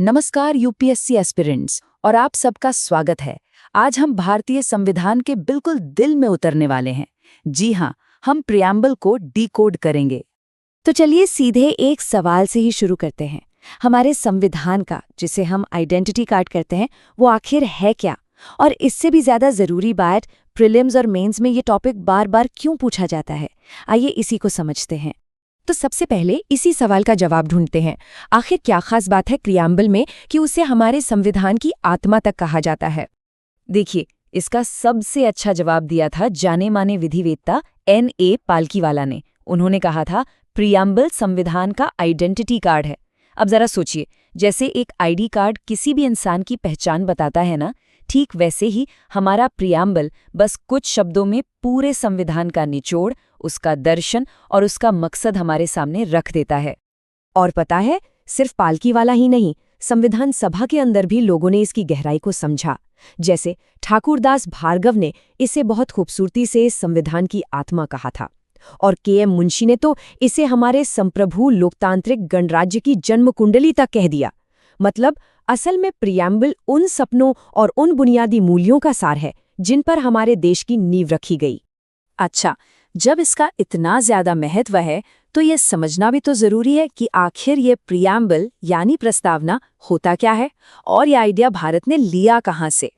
नमस्कार UPSC aspirants और आप सबका स्वागत है। आज हम भारतीय संविधान के बिल्कुल दिल में उतरने वाले हैं। जी हाँ, हम प्रियम्बल को डिकोड करेंगे। तो चलिए सीधे एक सवाल से ही शुरू करते हैं। हमारे संविधान का, जिसे हम आइडेंटिटी कार्ड कहते हैं, वो आखिर है क्या? और इससे भी ज्यादा जरूरी बात, प्रीलिम्स और मेंस में ये टॉपिक बार बार क्यों पूछा जाता है? आइए इसी को समझते हैं। तो सबसे पहले इसी सवाल का जवाब ढूंढते हैं। आखिर क्या खास बात है प्रियम्बल में कि उसे हमारे संविधान की आत्मा तक कहा जाता है? देखिए, इसका सबसे अच्छा जवाब दिया था जाने माने विधिवेत्ता N.A. पालकीवाला ने। उन्होंने कहा था प्रियम्बल संविधान का आइडेंटिटी कार्ड है। अब जरा सोचिए, जैसे एक आईडी कार्ड किसी भी इंसान की पहचान बताता है ना, ठीक वैसे ही हमारा प्रियम्बल बस कुछ शब्दों में पूरे संविधान का निचोड़, उसका दर्शन और उसका मकसद हमारे सामने रख देता है। और पता है, सिर्फ पालकीवाला ही नहीं, संविधान सभा के अंदर भी लोगों ने इसकी गहराई को समझा। जैसे ठाकुरदास भार्गव ने इसे बहुत खूबसूरती से संविधान की आत्मा कहा था, और KM मुंशी ने तो इसे हमारे संप्रभु लोकतांत्रिक गणराज्य की जन्म कुंडली तक कह दिया। मतलब असल में प्रियम्बल उन सपनों और उन बुनियादी मूल्यों का सार है जिन पर हमारे देश की नींव रखी गई। अच्छा, जब इसका इतना ज्यादा महत्व है तो ये समझना भी तो जरूरी है कि आखिर ये प्रियम्बल यानी प्रस्तावना होता क्या है और ये आइडिया भारत ने लिया कहाँ से।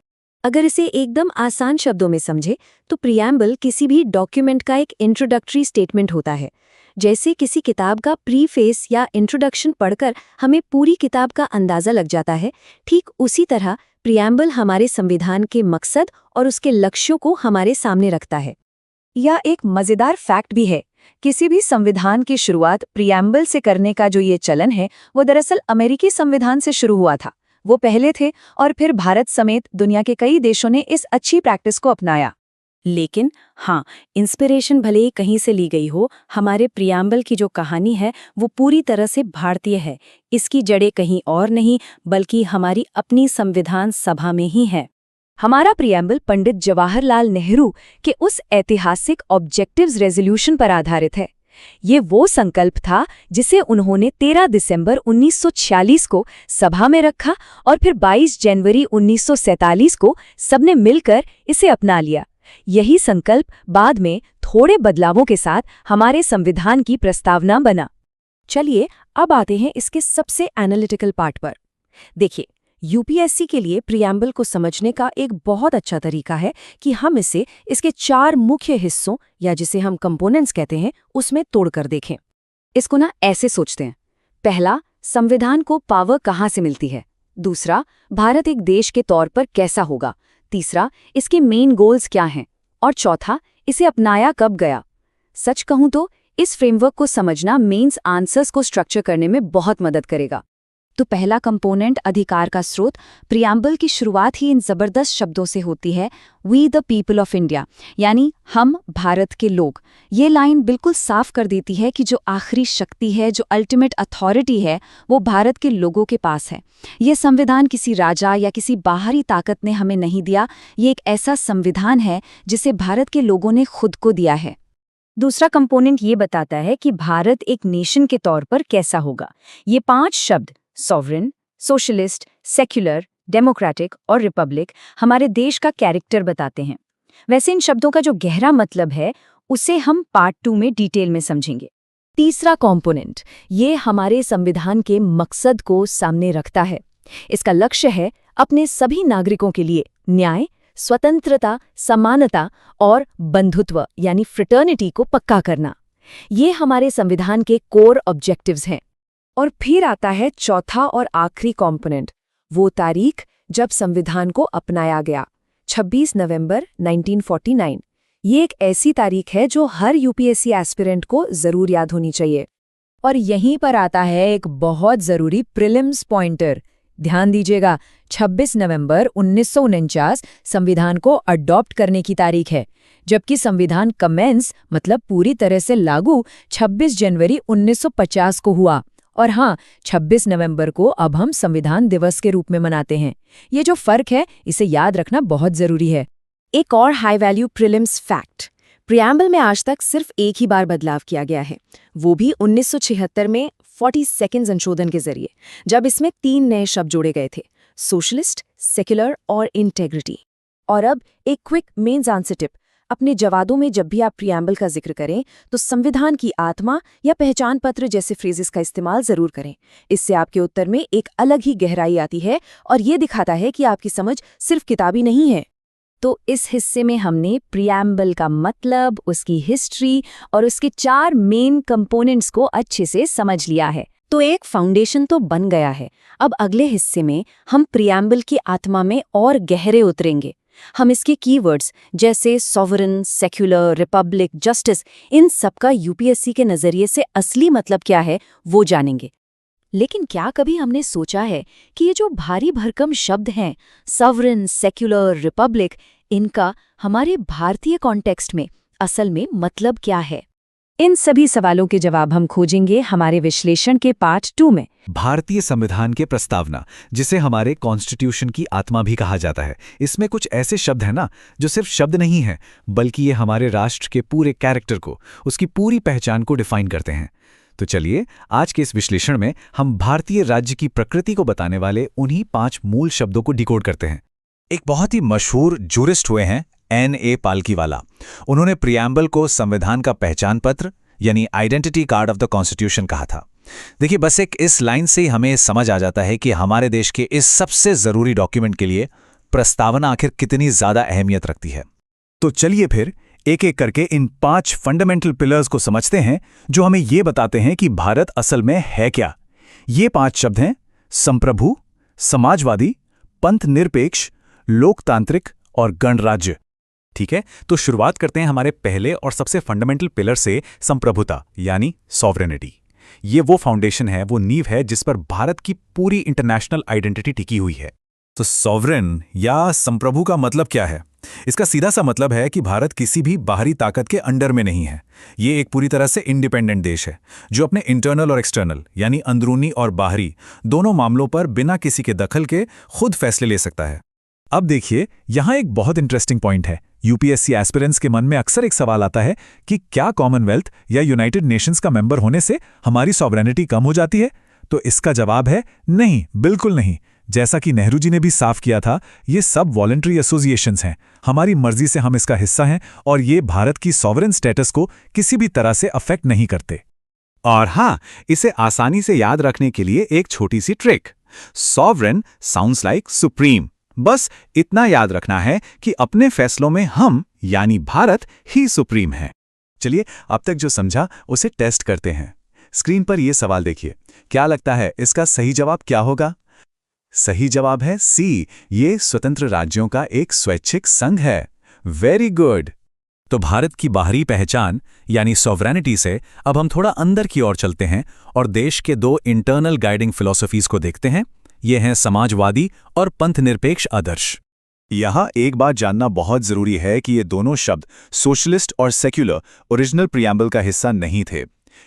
अगर इसे एकदम आसान शब्दों में समझे तो प्रियम्बल किसी भी डॉक्यूमेंट का एक इंट्रोडक्टरी स्टेटमेंट होता है। जैसे किसी किताब का प्रीफेस या इंट्रोडक्शन पढ़कर हमें पूरी किताब का अंदाजा लग जाता है, ठीक उसी तरह प्रियम्बल हमारे संविधान के मकसद और उसके लक्ष्यों को हमारे सामने रखता है। यह एक मजेदार फैक्ट भी है। किसी भी संविधान की शुरुआत प्रियम्बल से करने का जो ये चलन है, वो दरअसल अमेरिकी संविधान से शुरू हुआ था। वो पहले थे और फिर भारत समेत दुनिया के कई देशों ने इस अच्छी प्रैक्टिस को अपनाया। लेकिन हाँ, इंस्पिरेशन भले ही कहीं से ली गई हो, हमारे प्रियम्बल की जो कहानी है वो पूरी तरह से भारतीय है। इसकी जड़ें कहीं और नहीं बल्कि हमारी अपनी संविधान सभा में ही है। हमारा प्रियम्बल पंडित जवाहरलाल नेहरू के उस ऐतिहासिक ऑब्जेक्टिव्स रेजोल्यूशन पर आधारित है। ये वो संकल्प था जिसे उन्होंने 13 दिसंबर 1946 को सभा में रखा और फिर 22 जनवरी 1947 को सबने मिलकर इसे अपना लिया। यही संकल्प बाद में थोड़े बदलावों के साथ हमारे संविधान की प्रस्तावना बना। चलिए अब आते हैं इसके सबसे एनालिटिकल पार्ट पर। देखिए, यूपीएससी के लिए प्रियम्बल को समझने का एक बहुत अच्छा तरीका है कि हम इसे इसके 4 मुख्य हिस्सों या जिसे हम कंपोनेंट्स कहते हैं उसमें तोड़कर देखें। इसको ना ऐसे सोचते हैं। पहला, संविधान को पावर कहाँ से मिलती है। दूसरा, भारत एक देश के तौर पर कैसा होगा। तीसरा, इसके मेन गोल्स क्या हैं। और चौथा, इसे अपनाया कब गया। सच कहूं तो इस फ्रेमवर्क को समझना मेंस आंसर्स को स्ट्रक्चर करने में बहुत मदद करेगा। तो पहला कंपोनेंट, अधिकार का स्रोत। प्रियम्बल की शुरुआत ही इन जबरदस्त शब्दों से होती है, we the people of India, यानी हम भारत के लोग। ये लाइन बिल्कुल साफ कर देती है कि जो आखिरी शक्ति है, जो अल्टीमेट अथॉरिटी है, वो भारत के लोगों के पास है। ये संविधान किसी राजा या किसी बाहरी ताकत ने हमें नहीं दिया। ये एक ऐसा संविधान है जिसे भारत के लोगों ने खुद को दिया है। दूसरा कंपोनेंट ये बताता है कि भारत एक नेशन के तौर पर कैसा होगा। ये 5 शब्द, सॉवरेन, सोशलिस्ट, सेक्युलर, डेमोक्रेटिक और रिपब्लिक, हमारे देश का कैरेक्टर बताते हैं। वैसे इन शब्दों का जो गहरा मतलब है उसे हम पार्ट 2 में डिटेल में समझेंगे। तीसरा कंपोनेंट, ये हमारे संविधान के मकसद को सामने रखता है। इसका लक्ष्य है अपने सभी नागरिकों के लिए न्याय, स्वतंत्रता, समानता और बंधुत्व यानी फ्रेटर्निटी को पक्का करना। ये हमारे संविधान के कोर ऑब्जेक्टिव्स हैं। और फिर आता है चौथा और आखिरी कंपोनेंट, वो तारीख जब संविधान को अपनाया गया, 26 नवंबर 1949। ये एक ऐसी तारीख है जो हर यूपीएससी एस्पिरेंट को जरूर याद होनी चाहिए। और यहीं पर आता है एक बहुत जरूरी प्रीलिम्स पॉइंटर। ध्यान दीजिएगा, 26 नवंबर 1949 संविधान को अडॉप्ट करने की तारीख है, जबकि संविधान कमेंस मतलब पूरी तरह से लागू 26 जनवरी 1950 को हुआ। और हाँ, 26 नवंबर को अब हम संविधान दिवस के रूप में मनाते हैं। ये जो फर्क है इसे याद रखना बहुत जरूरी है। एक और high value prelims fact, preamble में आज तक सिर्फ एक ही बार बदलाव किया गया है, वो भी 1976 में 42 संशोधन के जरिए, जब इसमें 3 नए शब्द जोड़े गए थे, सोशलिस्ट, सेक्युलर और इंटेग्रिटी। और अब एक क्विक मेंस आंसर टिप। अपने जवाबों में जब भी आप प्रियम्बल का जिक्र करें तो संविधान की आत्मा या पहचान पत्र जैसे फ्रेजेस का इस्तेमाल जरूर करें। इससे आपके उत्तर में एक अलग ही गहराई आती है और ये दिखाता है कि आपकी समझ सिर्फ किताबी नहीं है। तो इस हिस्से में हमने प्रियम्बल का मतलब, उसकी हिस्ट्री और उसके 4 मेन कंपोनेंट्स को अच्छे से समझ लिया है। तो एक फाउंडेशन तो बन गया है। अब अगले हिस्से में हम प्रियम्बल की आत्मा में और गहरे उतरेंगे। हम इसके कीवर्ड्स जैसे सॉवरन, सेक्युलर, रिपब्लिक, जस्टिस, इन सब का यूपीएससी के नजरिए से असली मतलब क्या है वो जानेंगे। लेकिन क्या कभी हमने सोचा है कि ये जो भारी भरकम शब्द हैं, सॉवरन, सेक्युलर, रिपब्लिक, इनका हमारे भारतीय कॉन्टेक्स्ट में असल में मतलब क्या है? इन सभी सवालों के जवाब हम खोजेंगे हमारे विश्लेषण के पार्ट 2 में। भारतीय संविधान के प्रस्तावना, जिसे हमारे कॉन्स्टिट्यूशन की आत्मा भी कहा जाता है, इसमें कुछ ऐसे शब्द हैं ना जो सिर्फ शब्द नहीं हैं, बल्कि ये हमारे राष्ट्र के पूरे कैरेक्टर को, उसकी पूरी पहचान को डिफाइन करते हैं। तो चलिए आज के इस विश्लेषण में हम भारतीय राज्य की प्रकृति को बताने वाले उन्हीं 5 मूल शब्दों को डिकोड करते हैं। एक बहुत ही मशहूर जूरिस्ट हुए हैं N.A. पालकीवाला। उन्होंने प्रियम्बल को संविधान का पहचान पत्र यानी identity card of the constitution कहा था। देखिए, बस एक इस लाइन से ही हमें समझ आ जाता है कि हमारे देश के इस सबसे जरूरी डॉक्यूमेंट के लिए प्रस्तावना आखिर कितनी ज्यादा अहमियत रखती है। तो चलिए फिर एक एक करके इन 5 फंडामेंटल पिलर्स को समझते हैं जो हमें ये बताते हैं कि भारत असल में है क्या। ये 5 शब्द हैं संप्रभु, समाजवादी, पंथ निरपेक्ष, लोकतांत्रिक और गणराज्य। ठीक है, तो शुरुआत करते हैं हमारे पहले और सबसे फंडामेंटल पिलर से, संप्रभुता यानी सॉवरेनिटी। ये वो फाउंडेशन है, वो नींव है जिस पर भारत की पूरी इंटरनेशनल आइडेंटिटी टिकी हुई है। तो सॉवरेन या संप्रभु का मतलब क्या है? इसका सीधा सा मतलब है कि भारत किसी भी बाहरी ताकत के अंडर में नहीं है। ये एक पूरी तरह से इंडिपेंडेंट देश है जो अपने इंटरनल और एक्सटर्नल यानी अंदरूनी और बाहरी दोनों मामलों पर बिना किसी के दखल के खुद फैसले ले सकता है। अब देखिए, यहां एक बहुत इंटरेस्टिंग पॉइंट है। यूपीएससी एस्पिरेंट्स के मन में अक्सर एक सवाल आता है कि क्या कॉमनवेल्थ या यूनाइटेड नेशंस का मेंबर होने से हमारी सॉवरेनिटी कम हो जाती है? तो इसका जवाब है नहीं, बिल्कुल नहीं। जैसा कि नेहरू जी ने भी साफ किया था, ये सब वॉलंटरी एसोसिएशंस हैं, हमारी मर्जी से हम इसका हिस्सा हैं और ये भारत की सॉवरेन स्टेटस को किसी भी तरह से अफेक्ट नहीं करते। और हाँ, इसे आसानी से याद रखने के लिए एक छोटी सी trick. Sovereign sounds like supreme. बस इतना याद रखना है कि अपने फैसलों में हम यानी भारत ही सुप्रीम है। चलिए अब तक जो समझा उसे टेस्ट करते हैं। स्क्रीन पर यह सवाल देखिए, क्या लगता है इसका सही जवाब क्या होगा? सही जवाब है सी, ये स्वतंत्र राज्यों का एक स्वैच्छिक संघ है। Very good. तो भारत की बाहरी पहचान यानी सॉवरेनिटी से अब हम थोड़ा अंदर की ओर चलते हैं और देश के 2 इंटरनल गाइडिंग फिलॉसफीज को देखते हैं। ये हैं समाजवादी और पंथ निरपेक्ष आदर्श। यहां एक बात जानना बहुत जरूरी है कि ये दोनों शब्द सोशलिस्ट और सेक्युलर ओरिजिनल प्रियम्बल का हिस्सा नहीं थे।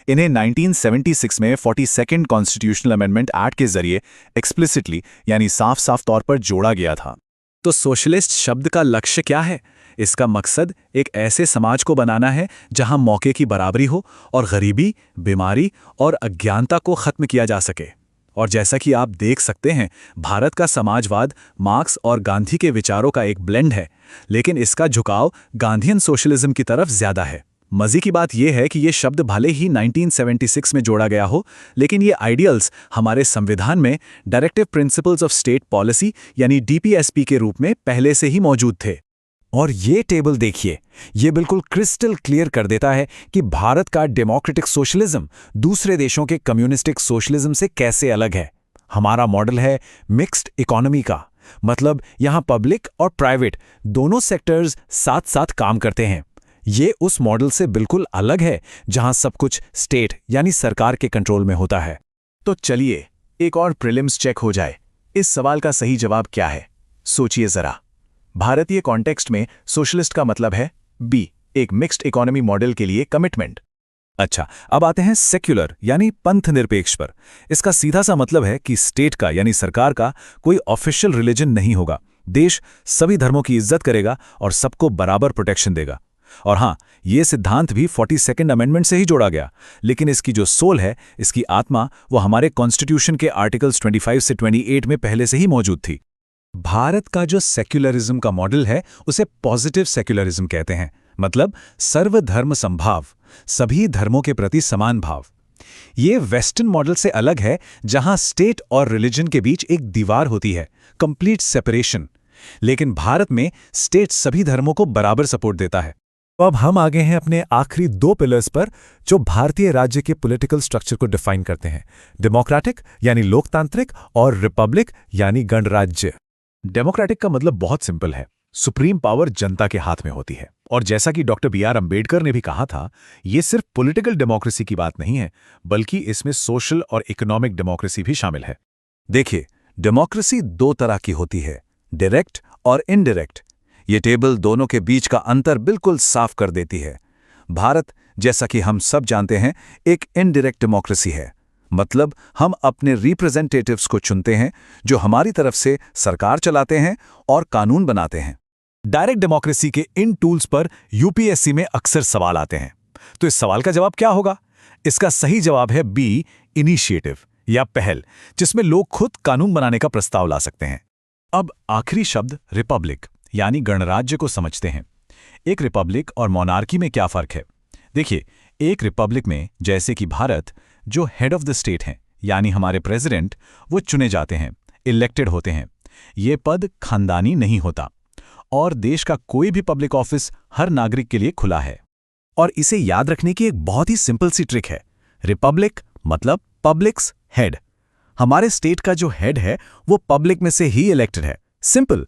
इन्हें 1976 में 42nd कॉन्स्टिट्यूशनल अमेंडमेंट एक्ट के जरिए एक्सप्लिसिटली यानी साफ साफ तौर पर जोड़ा गया था। तो सोशलिस्ट शब्द का लक्ष्य क्या है? इसका मकसद एक ऐसे समाज को बनाना है जहां मौके की बराबरी हो और गरीबी, बीमारी और अज्ञानता को खत्म किया जा सके। और जैसा कि आप देख सकते हैं, भारत का समाजवाद मार्क्स और गांधी के विचारों का एक ब्लेंड है, लेकिन इसका झुकाव गांधीयन सोशलिज्म की तरफ ज्यादा है। मजे की बात यह है कि ये शब्द भले ही 1976 में जोड़ा गया हो, लेकिन ये आइडियल्स हमारे संविधान में directive principles of state policy यानी डीपीएसपी के रूप में पहले से ही मौजूद थे। और ये टेबल देखिए, ये बिल्कुल क्रिस्टल क्लियर कर देता है कि भारत का डेमोक्रेटिक सोशलिज्म दूसरे देशों के कम्युनिस्टिक सोशलिज्म से कैसे अलग है। हमारा मॉडल है मिक्स्ड इकोनॉमी का, मतलब यहां पब्लिक और प्राइवेट दोनों सेक्टर्स साथ साथ काम करते हैं। ये उस मॉडल से बिल्कुल अलग है जहां सब कुछ स्टेट यानी सरकार के कंट्रोल में होता है। तो चलिए एक और प्रीलिम्स चेक हो जाए। इस सवाल का सही जवाब क्या है? सोचिए जरा। भारतीय कॉन्टेक्स्ट में सोशलिस्ट का मतलब है बी, एक मिक्स्ड इकोनॉमी मॉडल के लिए कमिटमेंट। अच्छा, अब आते हैं सेक्युलर यानी पंथ निरपेक्ष पर। इसका सीधा सा मतलब है कि स्टेट का यानी सरकार का कोई ऑफिशियल रिलीजन नहीं होगा। देश सभी धर्मों की इज्जत करेगा और सबको बराबर प्रोटेक्शन देगा। और हाँ, ये सिद्धांत भी 42nd अमेंडमेंट से ही जोड़ा गया, लेकिन इसकी जो सोल है, इसकी आत्मा, वो हमारे कॉन्स्टिट्यूशन के आर्टिकल्स 25 से 28 में पहले से ही मौजूद थी। भारत का जो सेक्युलरिज्म का मॉडल है, उसे पॉजिटिव सेक्युलरिज्म कहते हैं, मतलब सर्वधर्म समभाव, सभी धर्मों के प्रति समान भाव। ये वेस्टर्न मॉडल से अलग है, जहां स्टेट और रिलीजन के बीच एक दीवार होती है, कंप्लीट सेपरेशन। लेकिन भारत में स्टेट सभी धर्मों को बराबर सपोर्ट देता है। तो अब हम आगे हैं अपने आखिरी 2 पिलर्स पर, जो भारतीय राज्य के पॉलिटिकल स्ट्रक्चर को डिफाइन करते हैं, डेमोक्रेटिक यानी लोकतांत्रिक और रिपब्लिक यानी गणराज्य। डेमोक्रेटिक का मतलब बहुत सिंपल है, सुप्रीम पावर जनता के हाथ में होती है। और जैसा कि डॉक्टर B.R. अम्बेडकर ने भी कहा था, ये सिर्फ पॉलिटिकल डेमोक्रेसी की बात नहीं है, बल्कि इसमें सोशल और इकोनॉमिक डेमोक्रेसी भी शामिल है। देखिए, डेमोक्रेसी 2 तरह की होती है, डायरेक्ट और इनडायरेक्ट। ये टेबल दोनों के बीच का अंतर बिल्कुल साफ कर देती है। भारत, जैसा कि हम सब जानते हैं, एक इनडायरेक्ट डेमोक्रेसी है, मतलब हम अपने रिप्रेजेंटेटिव्स को चुनते हैं, जो हमारी तरफ से सरकार चलाते हैं और कानून बनाते हैं। डायरेक्ट डेमोक्रेसी के इन टूल्स पर यूपीएससी में अक्सर सवाल आते हैं। तो इस सवाल का जवाब क्या होगा? इसका सही जवाब है बी, इनिशिएटिव या पहल, जिसमें लोग खुद कानून बनाने का प्रस्ताव ला सकते हैं। अब आखिरी शब्द रिपब्लिक यानी गणराज्य को समझते हैं। एक रिपब्लिक और मोनार्की में क्या फर्क है? देखिए, एक रिपब्लिक में, जैसे कि भारत, जो हेड ऑफ द स्टेट हैं यानी हमारे प्रेसिडेंट, वो चुने जाते हैं, इलेक्टेड होते हैं। ये पद खानदानी नहीं होता और देश का कोई भी पब्लिक ऑफिस हर नागरिक के लिए खुला है। और इसे याद रखने की एक बहुत ही सिंपल सी ट्रिक है, रिपब्लिक मतलब पब्लिक्स हेड। हमारे स्टेट का जो हेड है वो पब्लिक में से ही इलेक्टेड है, सिंपल।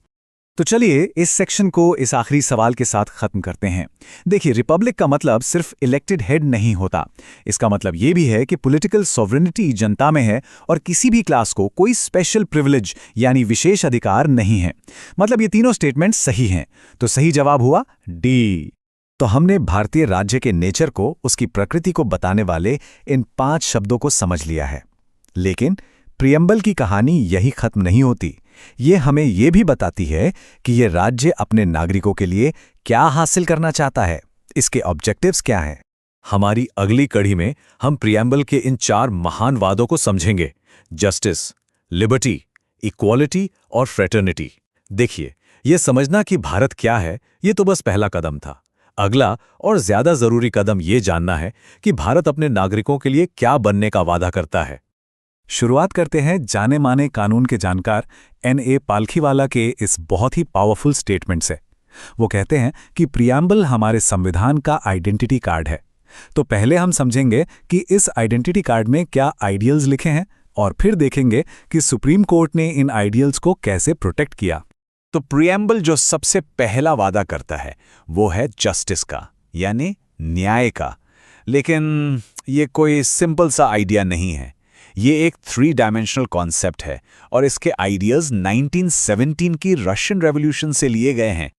तो चलिए इस सेक्शन को इस आखिरी सवाल के साथ खत्म करते हैं। देखिए, रिपब्लिक का मतलब सिर्फ इलेक्टेड हेड नहीं होता। इसका मतलब ये भी है कि पॉलिटिकल सॉवरेनिटी जनता में है और किसी भी क्लास को कोई स्पेशल प्रिविलेज यानी विशेष अधिकार नहीं है। मतलब ये तीनों स्टेटमेंट सही हैं। तो सही जवाब हुआ डी। तो हमने भारतीय राज्य के नेचर को, उसकी प्रकृति को बताने वाले इन 5 शब्दों को समझ लिया है। लेकिन प्रियम्बल की कहानी यही खत्म नहीं होती। ये हमें ये भी बताती है कि ये राज्य अपने नागरिकों के लिए क्या हासिल करना चाहता है, इसके ऑब्जेक्टिव्स क्या हैं। हमारी अगली कड़ी में हम प्रियम्बल के इन 4 महान वादों को समझेंगे, जस्टिस, लिबर्टी, इक्वालिटी और फ्रेटर्निटी। देखिए, ये समझना कि भारत क्या है, ये तो बस पहला कदम था। अगला और ज्यादा जरूरी कदम ये जानना है कि भारत अपने नागरिकों के लिए क्या बनने का वादा करता है। शुरुआत करते हैं जाने माने कानून के जानकार N.A. पालखीवाला के इस बहुत ही पावरफुल स्टेटमेंट से। वो कहते हैं कि प्रियम्बल हमारे संविधान का आइडेंटिटी कार्ड है। तो पहले हम समझेंगे कि इस आइडेंटिटी कार्ड में क्या आइडियल्स लिखे हैं और फिर देखेंगे कि सुप्रीम कोर्ट ने इन आइडियल्स को कैसे प्रोटेक्ट किया। तो प्रियम्बल जो सबसे पहला वादा करता है वो है जस्टिस का, यानी न्याय का। लेकिन ये कोई सिंपल सा आइडिया नहीं है, ये एक 3 डायमेंशनल कॉन्सेप्ट है और इसके आइडियाज 1917 की रशियन रेवोल्यूशन से लिए गए हैं।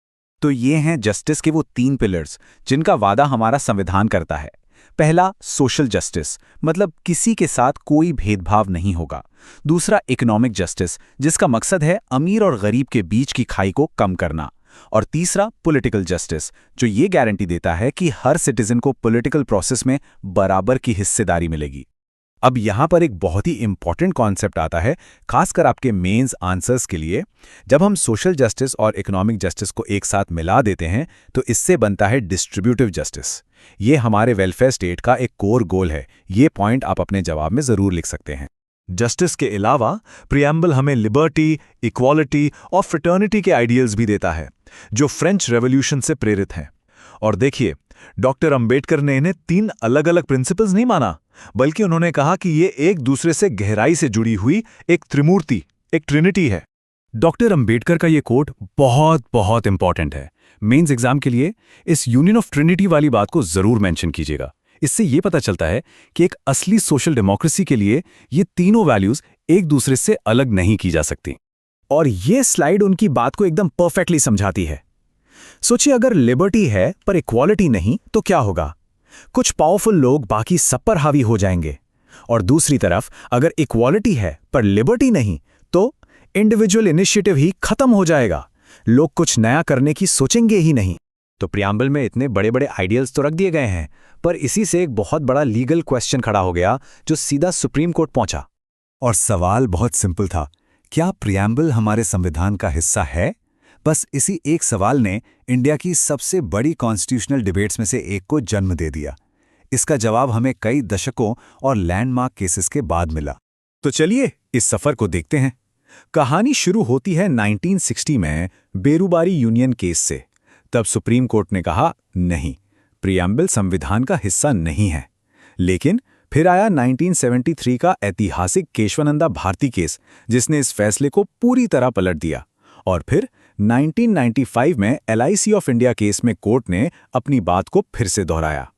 तो ये हैं जस्टिस के वो 3 पिलर्स जिनका वादा हमारा संविधान करता है। पहला, सोशल जस्टिस, मतलब किसी के साथ कोई भेदभाव नहीं होगा। दूसरा, इकोनॉमिक जस्टिस, जिसका मकसद है अमीर और गरीब के बीच की खाई को कम करना। और तीसरा, पॉलिटिकल जस्टिस, जो ये गारंटी देता है कि हर सिटीजन को पॉलिटिकल प्रोसेस में बराबर की हिस्सेदारी मिलेगी। अब यहाँ पर एक बहुत ही इंपॉर्टेंट कॉन्सेप्ट आता है, खासकर आपके मेंस आंसर्स के लिए। जब हम सोशल जस्टिस और इकोनॉमिक जस्टिस को एक साथ मिला देते हैं तो इससे बनता है डिस्ट्रीब्यूटिव जस्टिस। ये हमारे वेलफेयर स्टेट का एक कोर गोल है। ये पॉइंट आप अपने जवाब में जरूर लिख सकते हैं। जस्टिस के अलावा प्रियम्बल हमें लिबर्टी, इक्वालिटी और फ्रेटर्निटी के आइडियल्स भी देता है, जो फ्रेंच रेवोल्यूशन से प्रेरित हैं। और देखिए, डॉक्टर अंबेडकर ने इन्हें 3 अलग-अलग प्रिंसिपल्स नहीं माना, बल्कि उन्होंने कहा कि ये एक दूसरे से गहराई से जुड़ी हुई एक त्रिमूर्ति, एक ट्रिनिटी है। डॉक्टर अंबेडकर का ये कोट बहुत बहुत इंपॉर्टेंट है। मेंस एग्जाम के लिए इस यूनियन ऑफ ट्रिनिटी वाली बात को जरूर मेंशन कीजिएगा। इससे ये पता चलता है कि एक असली सोशल डेमोक्रेसी के लिए ये तीनों वैल्यूज एक दूसरे से अलग नहीं की जा सकती। और ये स्लाइड उनकी बात को एकदम परफेक्टली समझाती है। सोचिए, अगर लिबर्टी है पर इक्वालिटी नहीं तो क्या होगा? कुछ पावरफुल लोग बाकी सब पर हावी हो जाएंगे। और दूसरी तरफ अगर इक्वालिटी है पर लिबर्टी नहीं तो इंडिविजुअल इनिशिएटिव ही खत्म हो जाएगा। लोग कुछ नया करने की सोचेंगे ही नहीं। तो प्रियम्बल में इतने बड़े बड़े आइडियल्स तो रख दिए गए हैं, पर इसी से एक बहुत बड़ा लीगल क्वेश्चन खड़ा हो गया जो सीधा सुप्रीम कोर्ट पहुंचा। और सवाल बहुत सिंपल था, क्या प्रियम्बल हमारे संविधान का हिस्सा है? बस इसी एक सवाल ने इंडिया की सबसे बड़ी कॉन्स्टिट्यूशनल डिबेट्स में से एक को जन्म दे दिया। इसका जवाब हमें कई दशकों और लैंडमार्क केसेस के बाद मिला। तो चलिए इस सफर को देखते हैं। कहानी शुरू होती है 1960 में बेरुबारी यूनियन केस से। तब सुप्रीम कोर्ट ने कहा नहीं, प्रियम्बल संविधान का हिस्सा नहीं है। लेकिन फिर आया 1973 का ऐतिहासिक केशवानंदा भारती केस, जिसने इस फैसले को पूरी तरह पलट दिया। और फिर 1995 में LIC ऑफ इंडिया केस में कोर्ट ने अपनी बात को फिर से दोहराया।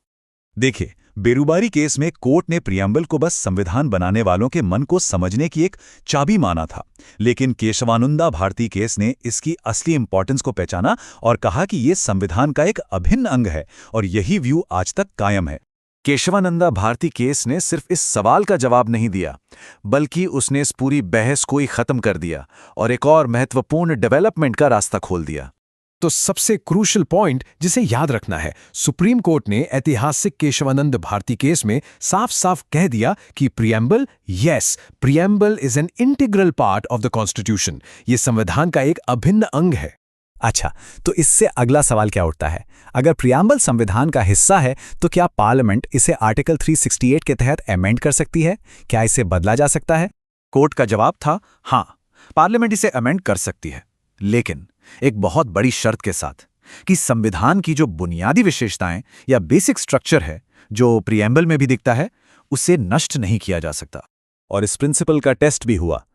देखिए, बेरुबारी केस में कोर्ट ने प्रियम्बल को बस संविधान बनाने वालों के मन को समझने की एक चाबी माना था, लेकिन केशवानंदा भारती केस ने इसकी असली इंपॉर्टेंस को पहचाना और कहा कि ये संविधान का एक अभिन्न अंग है, और यही व्यू आज तक कायम है। केशवानंदा भारती केस ने सिर्फ इस सवाल का जवाब नहीं दिया, बल्कि उसने इस पूरी बहस को ही खत्म कर दिया और एक और महत्वपूर्ण डेवलपमेंट का रास्ता खोल दिया। तो सबसे क्रूशल पॉइंट जिसे याद रखना है, सुप्रीम कोर्ट ने ऐतिहासिक केशवानंद भारती केस में साफ साफ कह दिया कि preamble is an integral part of the constitution. ये संविधान का एक अभिन्न अंग है। अच्छा, तो इससे अगला सवाल क्या उठता है? अगर प्रियम्बल संविधान का हिस्सा है तो क्या पार्लियामेंट इसे आर्टिकल 368 के तहत अमेंड कर सकती है? क्या इसे बदला जा सकता है? कोर्ट का जवाब था हाँ, पार्लियामेंट इसे अमेंड कर सकती है, लेकिन एक बहुत बड़ी शर्त के साथ कि संविधान की जो बुनियादी विशेषताएं या बेसिक स्ट्रक्चर है, जो प्रियम्बल में भी दिखता है, उसे नष्ट नहीं किया जा सकता। और इस प्रिंसिपल का टेस्ट भी हुआ।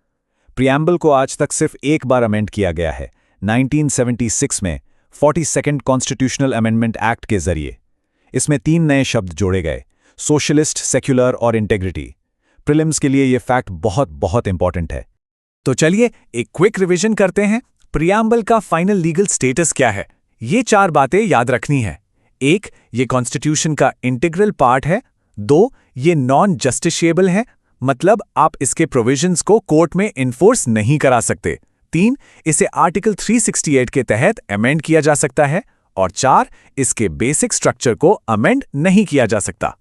प्रियम्बल को आज तक सिर्फ एक बार अमेंड किया गया है, 1976 में 42nd कॉन्स्टिट्यूशनल अमेंडमेंट एक्ट के जरिए। इसमें 3 नए शब्द जोड़े गए, सोशलिस्ट, सेक्युलर और इंटेग्रिटी। प्रीलिम्स के लिए यह फैक्ट बहुत बहुत इंपॉर्टेंट है। तो चलिए एक क्विक रिवीजन करते हैं। प्रियम्बल का फाइनल लीगल स्टेटस क्या है? ये 4 बातें याद रखनी है। 1, ये कॉन्स्टिट्यूशन का इंटीग्रल पार्ट है। 2, ये नॉन जस्टिशिएबल है, मतलब आप इसके प्रोविजंस को कोर्ट में इन्फोर्स नहीं करा सकते। 3, इसे आर्टिकल 368 के तहत अमेंड किया जा सकता है। और 4, इसके बेसिक स्ट्रक्चर को अमेंड नहीं किया जा सकता।